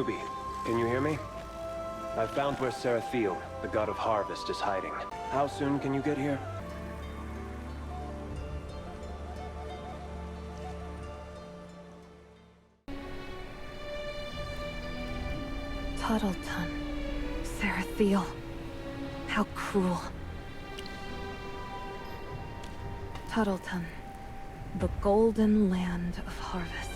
Ruby, can you hear me? I found where Serathiel, the god of harvest, is hiding. How soon can you get here? Tuttleton. Serathiel. How cruel. Tuttleton. The golden land of harvest.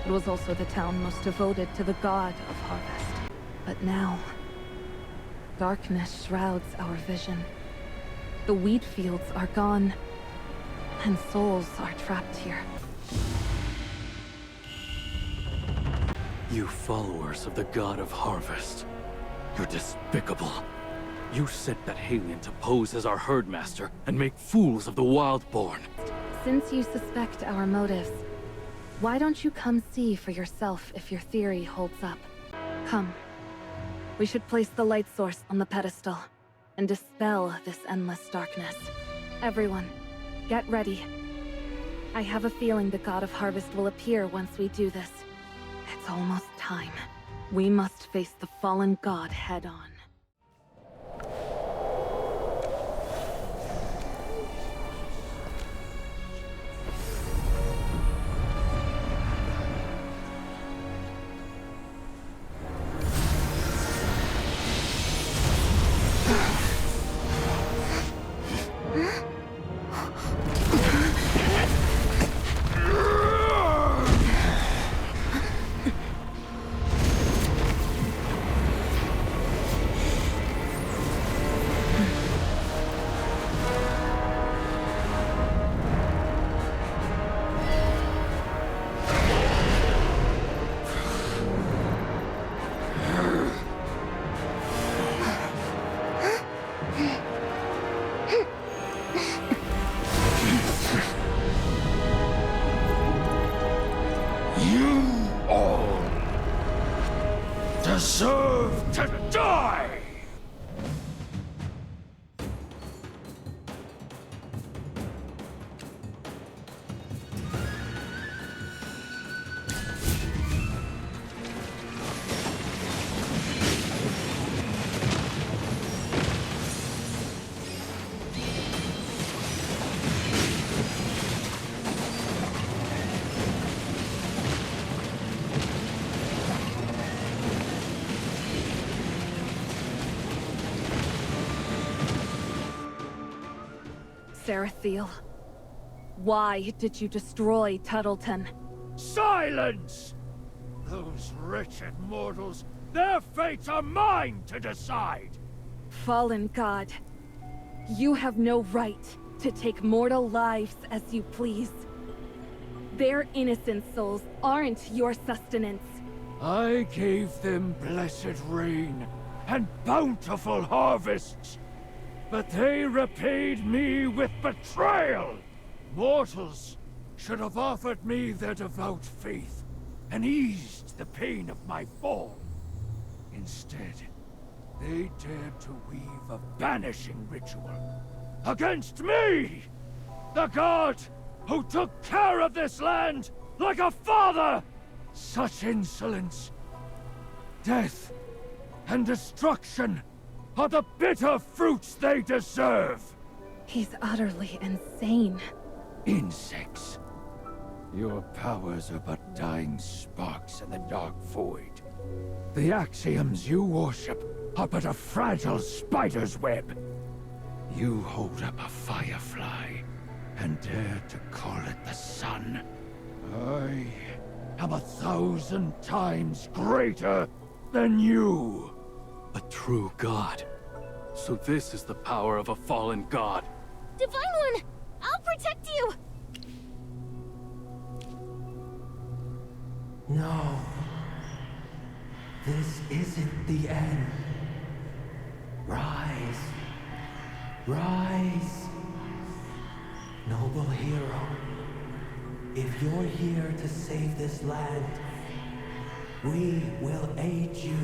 It was also the town most devoted to the god of harvest. But now, darkness shrouds our vision. The wheat fields are gone, and souls are trapped here. You followers of the god of harvest. You're despicable. You sent that Halion to pose as our herdmaster and make fools of the Wildborn. Since you suspect our motives, why don't you come see for yourself if your theory holds up? Come. We should place the light source on the pedestal and dispel this endless darkness. Everyone, get ready. I have a feeling the god of harvest will appear once we do this. It's almost time. We must face the fallen god head-on. Deserve to die! Serathiel, why did you destroy Tuttleton? Silence! Those wretched mortals, their fates are mine to decide! Fallen god, you have no right to take mortal lives as you please. Their innocent souls aren't your sustenance. I gave them blessed rain and bountiful harvests, but they repaid me with betrayal! Mortals should have offered me their devout faith and eased the pain of my fall. Instead, they dared to weave a banishing ritual against me! The god who took care of this land like a father! Such insolence, death, and destruction are the bitter fruits they deserve! He's utterly insane. Insects. Your powers are but dying sparks in the dark void. The axioms you worship are but a fragile spider's web. You hold up a firefly and dare to call it the sun. I am 1,000 times greater than you. A true god. So this is the power of a fallen god. Divine One! I'll protect you! No. This isn't the end. Rise. Rise. Noble hero. If you're here to save this land, we will aid you.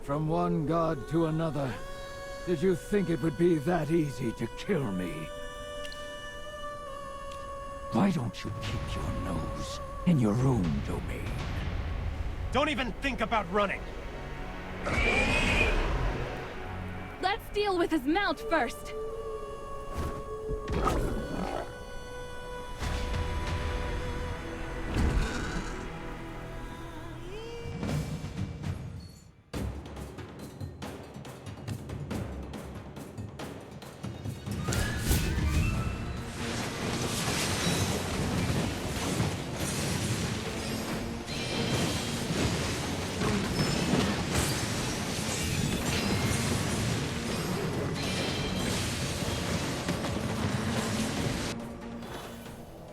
from one god to another. Did you think it would be that easy to kill me? Why don't you keep your nose in your own domain? Don't even think about running! Let's deal with his mount first!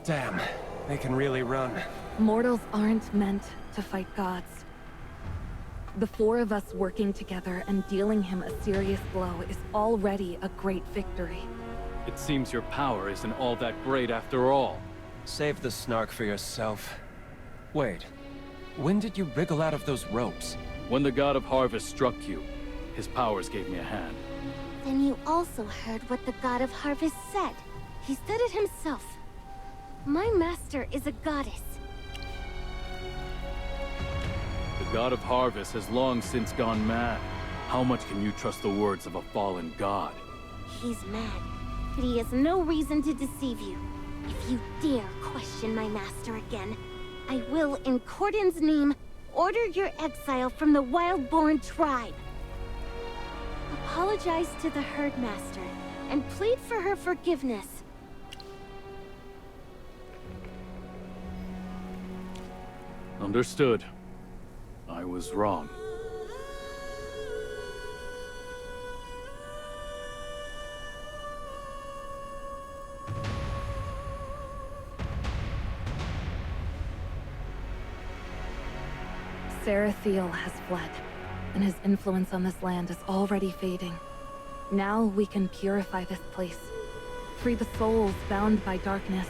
Damn, they can really run. Mortals aren't meant to fight gods. The four of us working together and dealing him a serious blow is already a great victory. It seems your power isn't all that great after all. Save the snark for yourself. Wait, when did you wriggle out of those ropes? When the God of Harvest struck you, his powers gave me a hand. Then you also heard what the God of Harvest said. He said it himself. My master is a goddess. The God of Harvest has long since gone mad. How much can you trust the words of a fallen god? He's mad, but he has no reason to deceive you. If you dare question my master again, I will, in Cordon's name, order your exile from the Wildborn tribe. Apologize to the Herdmaster, and plead for her forgiveness. Understood. I was wrong. Serathiel has fled, and his influence on this land is already fading. Now we can purify this place, free the souls bound by darkness,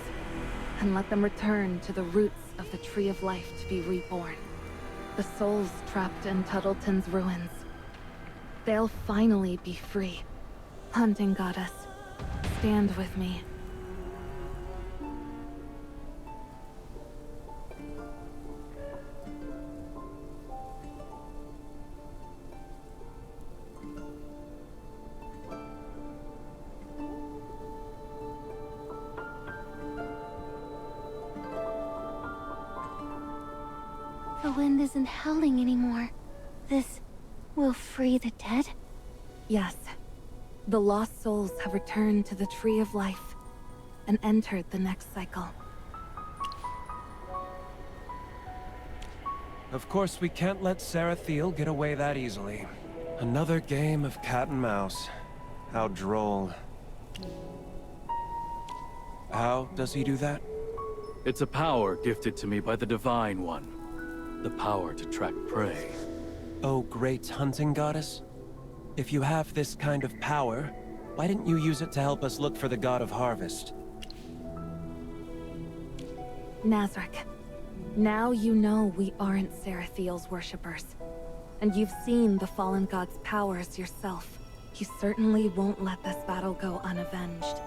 and let them return to the roots of the Tree of Life to be reborn. The souls trapped in Tuttleton's ruins. They'll finally be free. Hunting Goddess, stand with me. The wind isn't howling anymore. This will free the dead? Yes. The lost souls have returned to the Tree of Life and entered the next cycle. Of course, we can't let Serathiel get away that easily. Another game of cat and mouse. How droll. How does he do that? It's a power gifted to me by the Divine One. The power to track prey. Oh, great hunting goddess? If you have this kind of power, why didn't you use it to help us look for the God of Harvest? Nazarick, now you know we aren't Serathiel's worshippers. And you've seen the fallen god's powers yourself. He certainly won't let this battle go unavenged.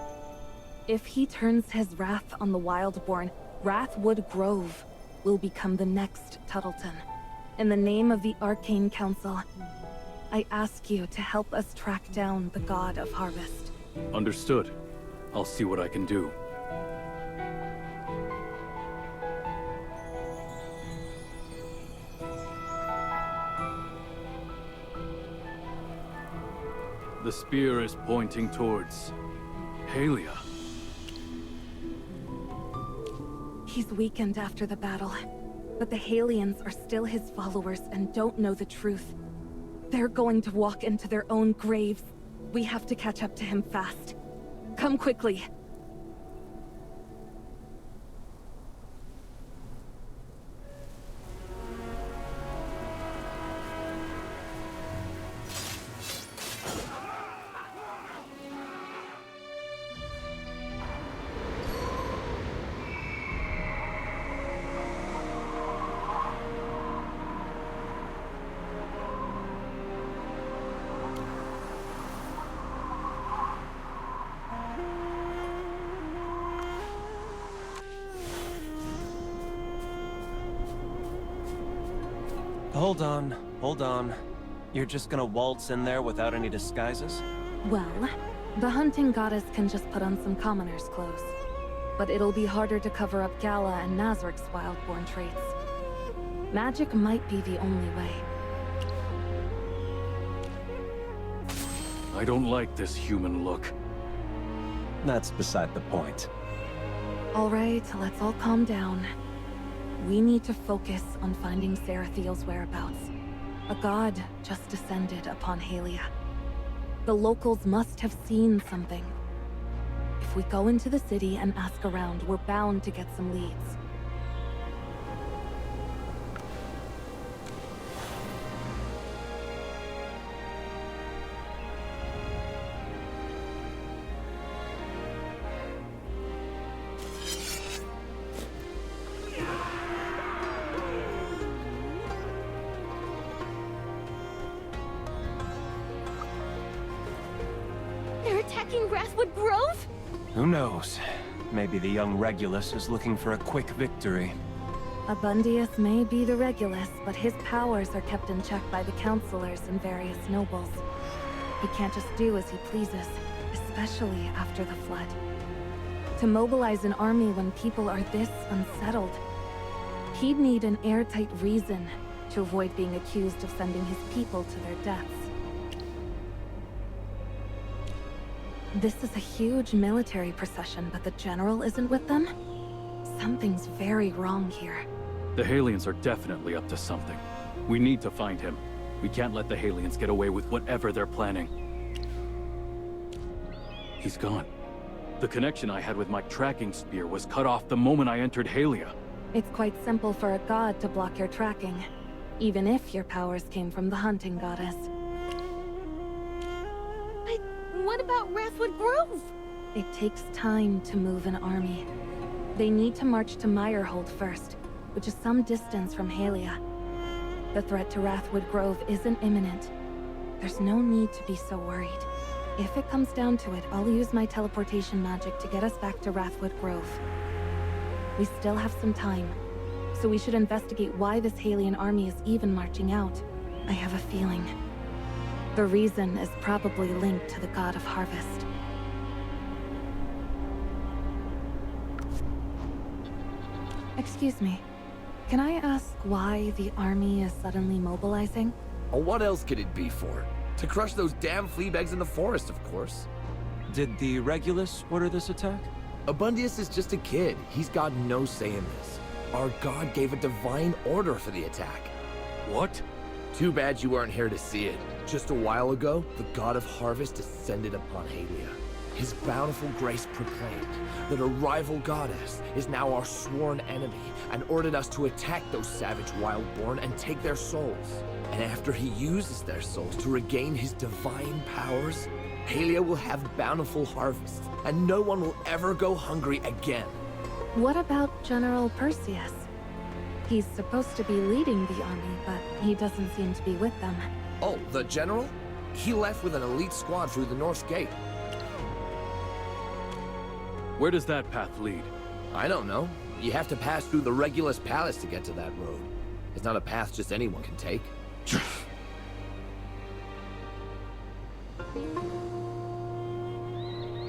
If he turns his wrath on the Wildborn, Wrathwood Grove will become the next Tuttleton. In the name of the Arcane Council, I ask you to help us track down the God of Harvest. Understood. I'll see what I can do. The spear is pointing towards Halia. He's weakened after the battle, but the Halians are still his followers and don't know the truth. They're going to walk into their own graves. We have to catch up to him fast. Come quickly. Hold on, hold on. You're just gonna waltz in there without any disguises? Well, the hunting goddess can just put on some commoner's clothes. But it'll be harder to cover up Gala and Nazric's wildborn traits. Magic might be the only way. I don't like this human look. That's beside the point. All right, let's all calm down. We need to focus on finding Serathiel's whereabouts. A god just descended upon Halia. The locals must have seen something. If we go into the city and ask around, we're bound to get some leads. They're attacking Wrathwood Grove? Who knows? Maybe the young Regulus is looking for a quick victory. Abundius may be the Regulus, but his powers are kept in check by the counselors and various nobles. He can't just do as he pleases, especially after the flood. To mobilize an army when people are this unsettled, he'd need an airtight reason to avoid being accused of sending his people to their deaths. This is a huge military procession, but the general isn't with them? Something's very wrong here. The Halians are definitely up to something. We need to find him. We can't let the Halians get away with whatever they're planning. He's gone. The connection I had with my tracking spear was cut off the moment I entered Halia. It's quite simple for a god to block your tracking, even if your powers came from the hunting goddess. But what about Wrathwood Grove? It takes time to move an army. They need to march to Meyerhold first, which is some distance from Halia. The threat to Wrathwood Grove isn't imminent. There's no need to be so worried. If it comes down to it, I'll use my teleportation magic to get us back to Wrathwood Grove. We still have some time, so we should investigate why this Halian army is even marching out. I have a feeling. The reason is probably linked to the god of harvest. Excuse me. Can I ask why the army is suddenly mobilizing? Well, what else could it be for? To crush those damn fleabags in the forest, of course. Did the Regulus order this attack? Abundius is just a kid. He's got no say in this. Our god gave a divine order for the attack. What? Too bad you weren't here to see it. Just a while ago, the god of harvest descended upon Halia. His bountiful grace proclaimed that a rival goddess is now our sworn enemy and ordered us to attack those savage wildborn and take their souls. And after he uses their souls to regain his divine powers, Halia will have bountiful harvest, and no one will ever go hungry again. What about General Perseus? He's supposed to be leading the army, but he doesn't seem to be with them. Oh, the general? He left with an elite squad through the north gate. Where does that path lead? I don't know. You have to pass through the Regulus Palace to get to that road. It's not a path just anyone can take.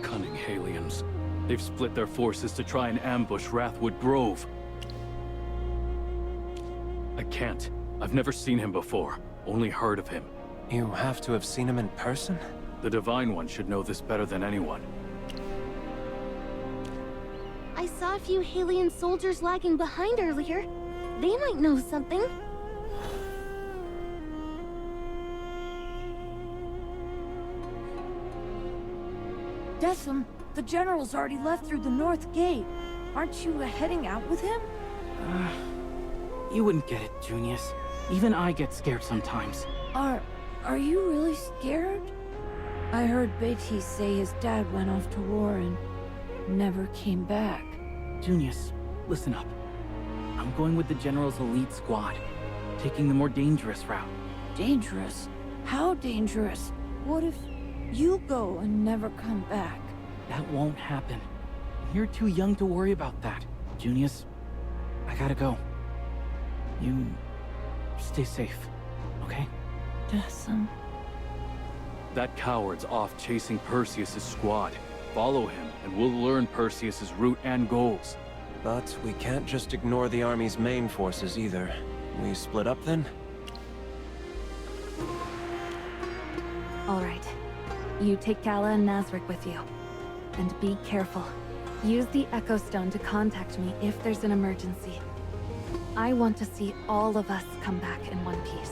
Cunning Halians. They've split their forces to try and ambush Wrathwood Grove. I can't. I've never seen him before. Only heard of him. You have to have seen him in person? The Divine One should know this better than anyone. I saw a few Halian soldiers lagging behind earlier. They might know something. Decim, the general's already left through the north gate. Aren't you heading out with him? You wouldn't get it, Junius. Even I get scared sometimes. Are you really scared? I heard Beatty say his dad went off to war and never came back. Junius, listen up. I'm going with the General's elite squad, taking the more dangerous route. Dangerous? How dangerous? What if you go and never come back? That won't happen. You're too young to worry about that. Junius, I gotta go. You stay safe, okay? Yes, That coward's off chasing Perseus' squad. Follow him, and we'll learn Perseus' route and goals. But we can't just ignore the army's main forces either. We split up then? All right. You take Kala and Nazric with you. And be careful. Use the Echo Stone to contact me if there's an emergency. I want to see all of us come back in one piece.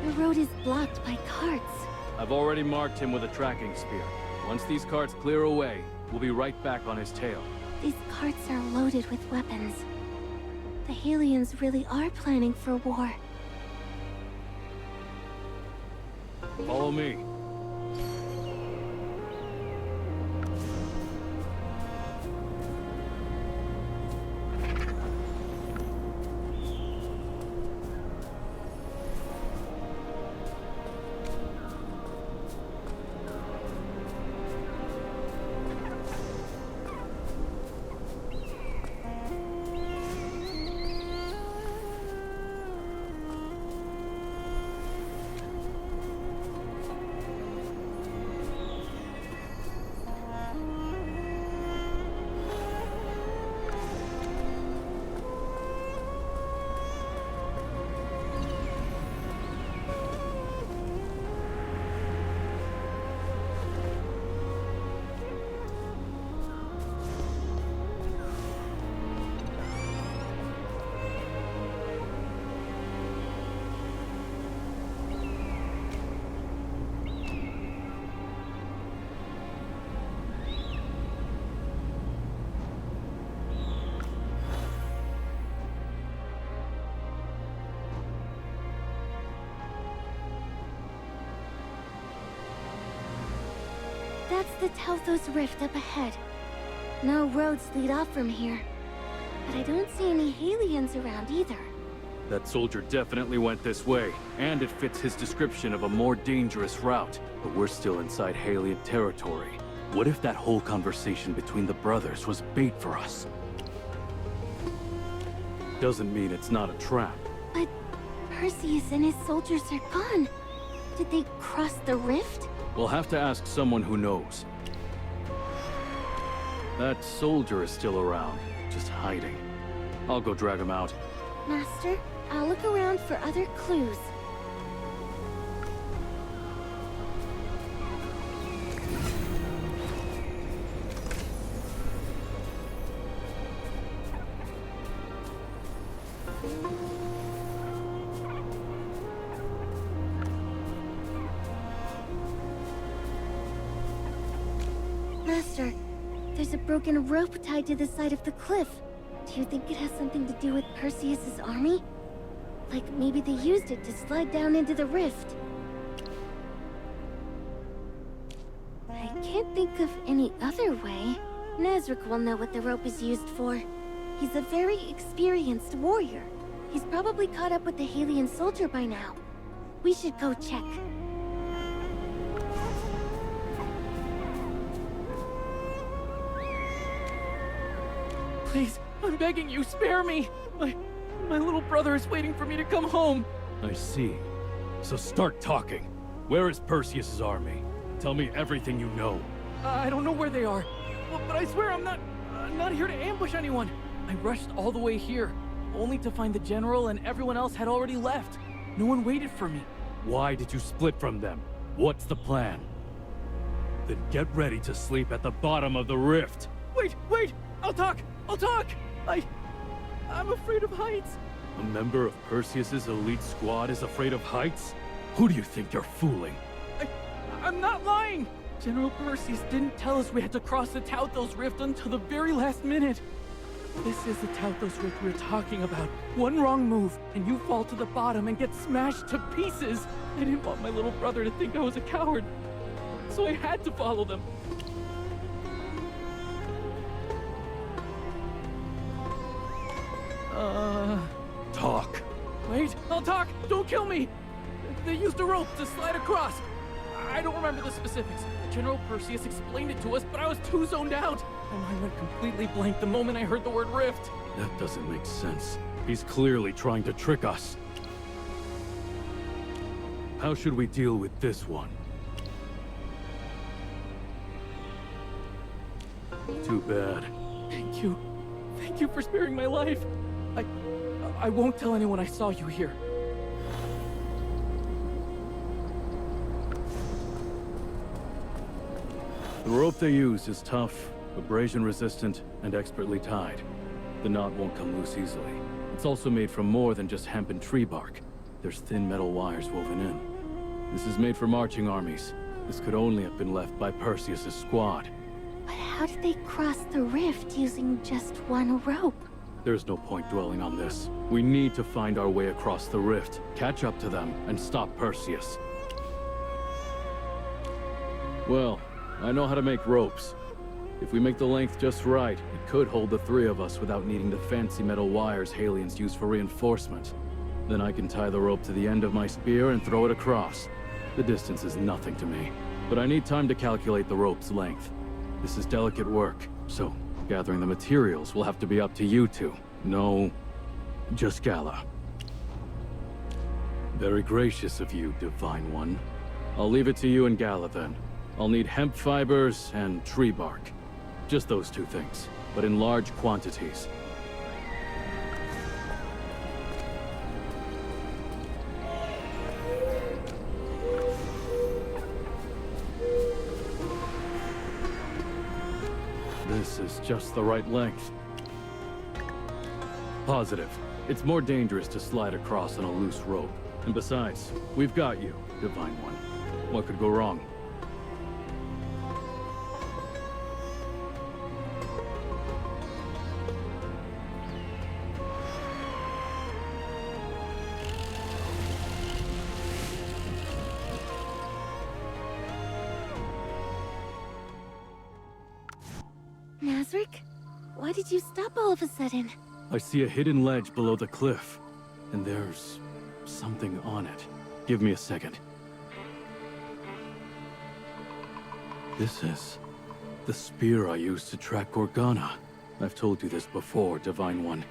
The road is blocked by carts. I've already marked him with a tracking spear. Once these carts clear away, we'll be right back on his tail. These carts are loaded with weapons. The Halions really are planning for war. Follow me. That's the Thaotos Rift up ahead. No roads lead off from here. But I don't see any Halions around either. That soldier definitely went this way, and it fits his description of a more dangerous route. But we're still inside Halion territory. What if that whole conversation between the brothers was bait for us? Doesn't mean it's not a trap. But Perseus and his soldiers are gone. Did they cross the rift? We'll have to ask someone who knows. That soldier is still around, just hiding. I'll go drag him out. Master, I'll look around for other clues. Master, there's a broken rope tied to the side of the cliff. Do you think it has something to do with Perseus's army? Like maybe they used it to slide down into the rift. I can't think of any other way. Nazric will know what the rope is used for. He's a very experienced warrior. He's probably caught up with the Halion soldier by now. We should go check. Please, I'm begging you, spare me! My little brother is waiting for me to come home! I see. So start talking. Where is Perseus's army? Tell me everything you know. I don't know where they are, but I swear I'm not here to ambush anyone. I rushed all the way here, only to find the general and everyone else had already left. No one waited for me. Why did you split from them? What's the plan? Then get ready to sleep at the bottom of the rift. Wait! I'll talk! I'm afraid of heights. A member of Perseus's elite squad is afraid of heights? Who do you think you're fooling? I'm not lying! General Perseus didn't tell us we had to cross the Thaotos rift until the very last minute. This is the Thaotos rift we're talking about. One wrong move, and you fall to the bottom and get smashed to pieces. I didn't want my little brother to think I was a coward, so I had to follow them. Talk. Wait, I'll talk! Don't kill me! They used a rope to slide across. I don't remember the specifics. General Perseus explained it to us, but I was too zoned out. My mind went completely blank the moment I heard the word rift. That doesn't make sense. He's clearly trying to trick us. How should we deal with this one? Too bad. Thank you. Thank you for sparing my life. I won't tell anyone I saw you here. The rope they use is tough, abrasion resistant, and expertly tied. The knot won't come loose easily. It's also made from more than just hemp and tree bark. There's thin metal wires woven in. This is made for marching armies. This could only have been left by Perseus's squad. But how did they cross the rift using just one rope? There's no point dwelling on this. We need to find our way across the rift, catch up to them, and stop Perseus. Well, I know how to make ropes. If we make the length just right, it could hold the three of us without needing the fancy metal wires Halians use for reinforcement. Then I can tie the rope to the end of my spear and throw it across. The distance is nothing to me, but I need time to calculate the rope's length. This is delicate work, so gathering the materials will have to be up to you two. No, just Gala. Very gracious of you, Divine One. I'll leave it to you and Gala then. I'll need hemp fibers and tree bark. Just those two things, but in large quantities. This is just the right length. Positive. It's more dangerous to slide across on a loose rope. And besides, we've got you, Divine One. What could go wrong? Why did you stop all of a sudden? I see a hidden ledge below the cliff, and there's something on it. Give me a second. This is the spear I used to track Gorgana. I've told you this before, Divine One.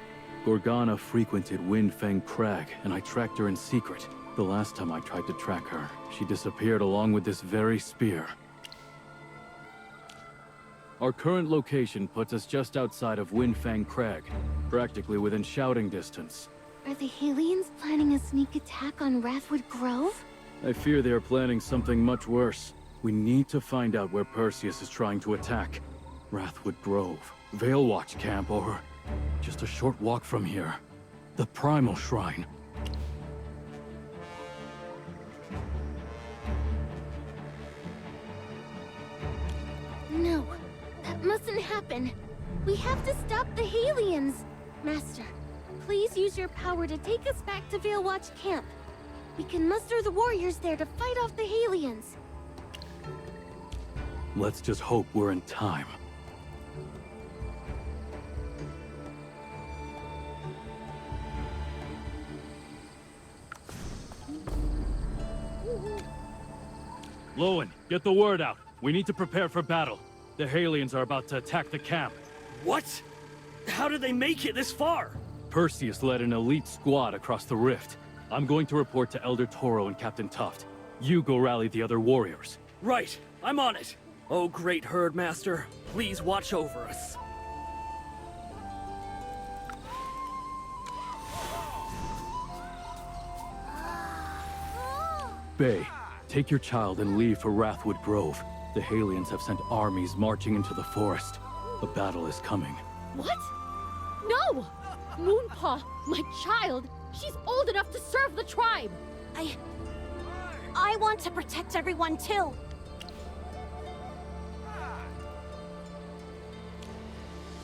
Gorgana frequented Windfang Crag, and I tracked her in secret. The last time I tried to track her, she disappeared along with this very spear. Our current location puts us just outside of Windfang Crag, practically within shouting distance. Are the Halians planning a sneak attack on Wrathwood Grove? I fear they are planning something much worse. We need to find out where Perseus is trying to attack. Wrathwood Grove, Veilwatch Camp, or just a short walk from here. The Primal Shrine. No. That mustn't happen. We have to stop the Halians. Master, please use your power to take us back to Veilwatch Camp. We can muster the warriors there to fight off the Halians. Let's just hope we're in time. Lowen, get the word out. We need to prepare for battle. The Halians are about to attack the camp. What? How did they make it this far? Perseus led an elite squad across the rift. I'm going to report to Elder Toro and Captain Tuft. You go rally the other warriors. Right, I'm on it. Oh, great Herdmaster, please watch over us. Bay, take your child and leave for Wrathwood Grove. The Halians have sent armies marching into the forest. A battle is coming. What? No! Moonpaw, my child! She's old enough to serve the tribe! I want to protect everyone too!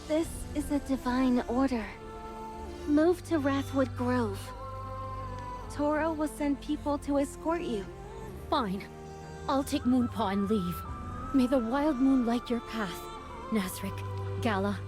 This is a divine order. Move to Wrathwood Grove. Toro will send people to escort you. Fine. I'll take Moonpaw and leave. May the wild moon light your path, Nasrik, Gala.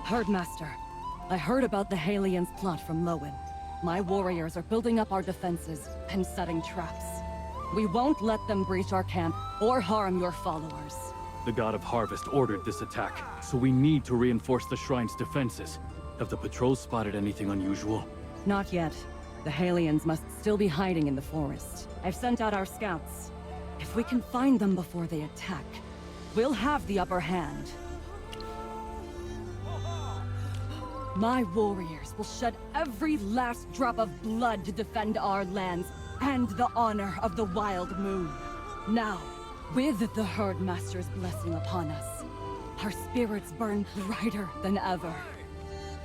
Herdmaster, I heard about the Halians' plot from Lowen. My warriors are building up our defenses and setting traps. We won't let them breach our camp or harm your followers. The God of Harvest ordered this attack, so we need to reinforce the shrine's defenses. Have the patrols spotted anything unusual? Not yet. The Halians must still be hiding in the forest. I've sent out our scouts. If we can find them before they attack, we'll have the upper hand. My warriors will shed every last drop of blood to defend our lands and the honor of the Wild Moon. Now, with the Herdmaster's blessing upon us, our spirits burn brighter than ever.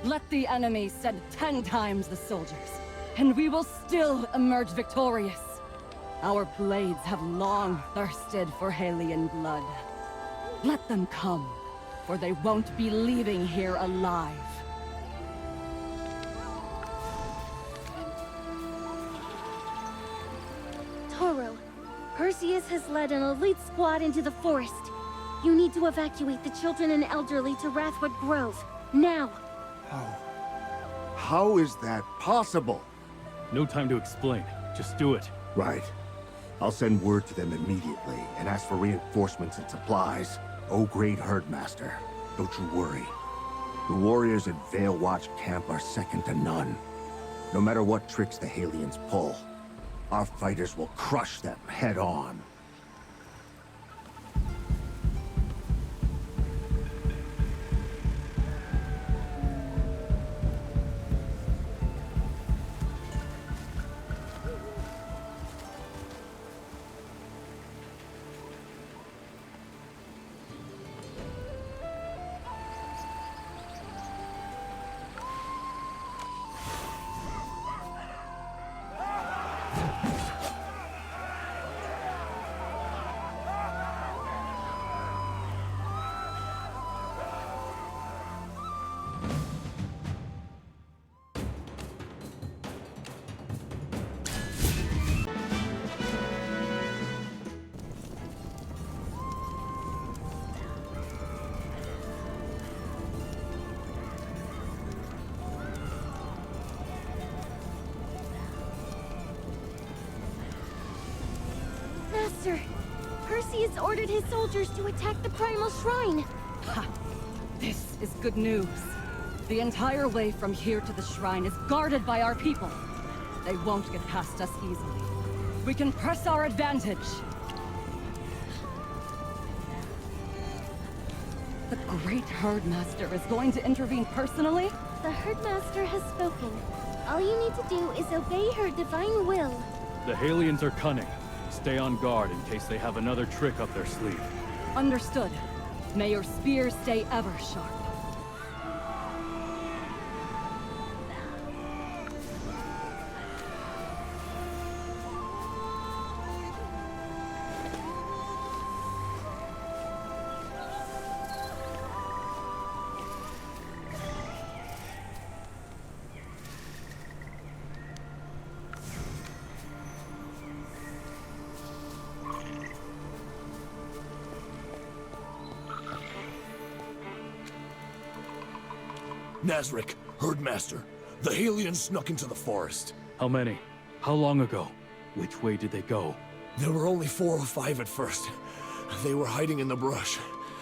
Let the enemy send 10 times the soldiers, and we will still emerge victorious. Our blades have long thirsted for Halian blood. Let them come, for they won't be leaving here alive. Toro, Perseus has led an elite squad into the forest. You need to evacuate the children and elderly to Wrathwood Grove, now! How is that possible? No time to explain. Just do it. Right. I'll send word to them immediately and ask for reinforcements and supplies. Oh, great Herdmaster, don't you worry. The warriors at Veilwatch camp are second to none. No matter what tricks the Halians pull, our fighters will crush them head on. Master, Perseus ordered his soldiers to attack the Primal Shrine. Ha! This is good news. The entire way from here to the shrine is guarded by our people. They won't get past us easily. We can press our advantage. The great Herdmaster is going to intervene personally? The Herdmaster has spoken. All you need to do is obey her divine will. The Halians are cunning. Stay on guard in case they have another trick up their sleeve. Understood. May your spear stay ever sharp. Nazric, Herdmaster, the Halians snuck into the forest. How many? How long ago? Which way did they go? There were only 4 or 5 at first. They were hiding in the brush,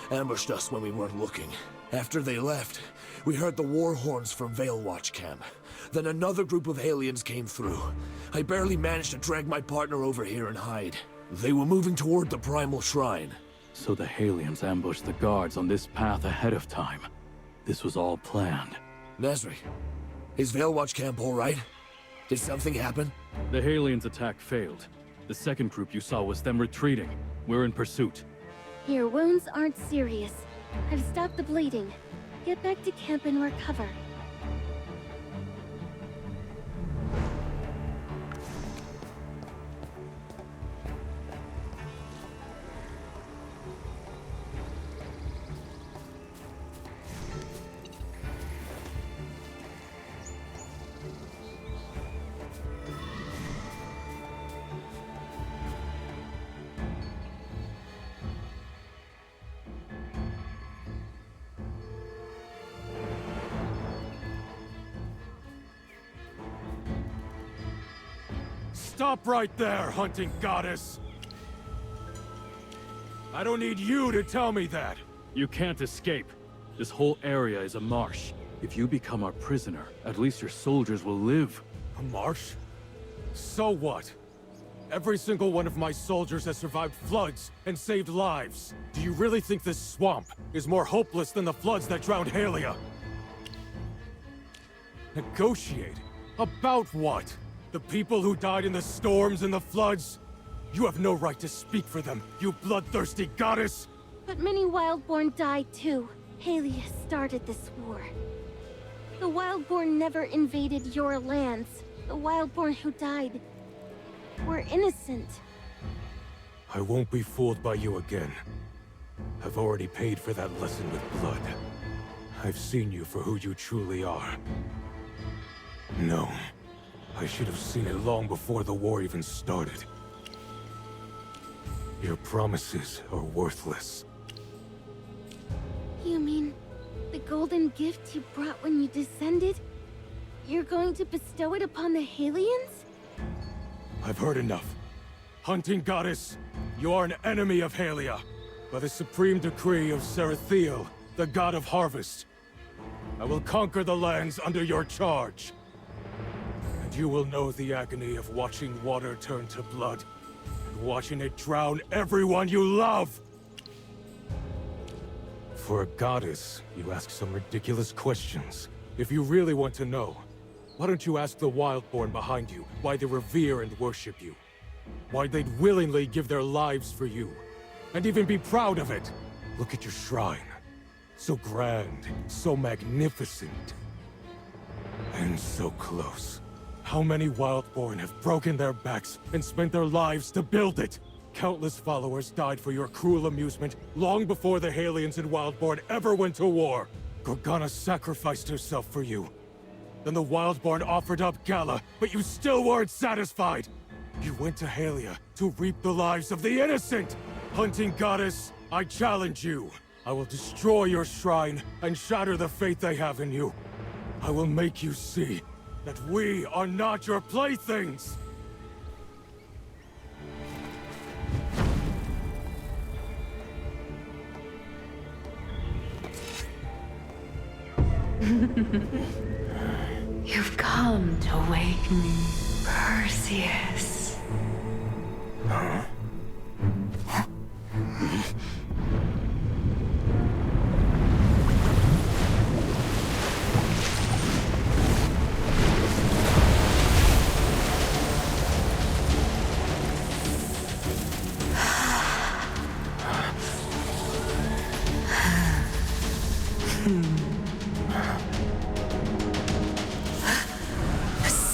ambushed us when we weren't looking. After they left, we heard the war horns from Veilwatch camp. Then another group of Halians came through. I barely managed to drag my partner over here and hide. They were moving toward the Primal Shrine. So the Halians ambushed the guards on this path ahead of time. This was all planned. Nazric, is Veilwatch camp all right? Did something happen? The Halians' attack failed. The second group you saw was them retreating. We're in pursuit. Your wounds aren't serious. I've stopped the bleeding. Get back to camp and recover. Stop right there, hunting goddess! I don't need you to tell me that! You can't escape. This whole area is a marsh. If you become our prisoner, at least your soldiers will live. A marsh? So what? Every single one of my soldiers has survived floods and saved lives. Do you really think this swamp is more hopeless than the floods that drowned Halia? Negotiate? About what? The people who died in the storms and the floods? You have no right to speak for them, you bloodthirsty goddess! But many Wildborn died too. Halia started this war. The Wildborn never invaded your lands. The Wildborn who died were innocent. I won't be fooled by you again. I've already paid for that lesson with blood. I've seen you for who you truly are. No. I should have seen it long before the war even started. Your promises are worthless. You mean the golden gift you brought when you descended? You're going to bestow it upon the Halians? I've heard enough. Hunting goddess, you are an enemy of Halia. By the supreme decree of Serathiel, the god of harvest. I will conquer the lands under your charge. And you will know the agony of watching water turn to blood, and watching it drown everyone you love! For a goddess, you ask some ridiculous questions. If you really want to know, why don't you ask the Wildborn behind you why they revere and worship you? Why they'd willingly give their lives for you, and even be proud of it? Look at your shrine. So grand, so magnificent, and so close. How many Wildborn have broken their backs and spent their lives to build it? Countless followers died for your cruel amusement long before the Halians and Wildborn ever went to war. Gorgana sacrificed herself for you. Then the Wildborn offered up Gala, but you still weren't satisfied! You went to Halia to reap the lives of the innocent! Hunting goddess, I challenge you. I will destroy your shrine and shatter the faith they have in you. I will make you see that we are not your playthings! You've come to wake me, Perseus. Huh?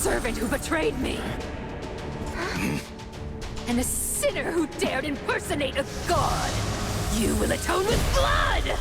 servant who betrayed me. And a sinner who dared impersonate a god. You will atone with blood!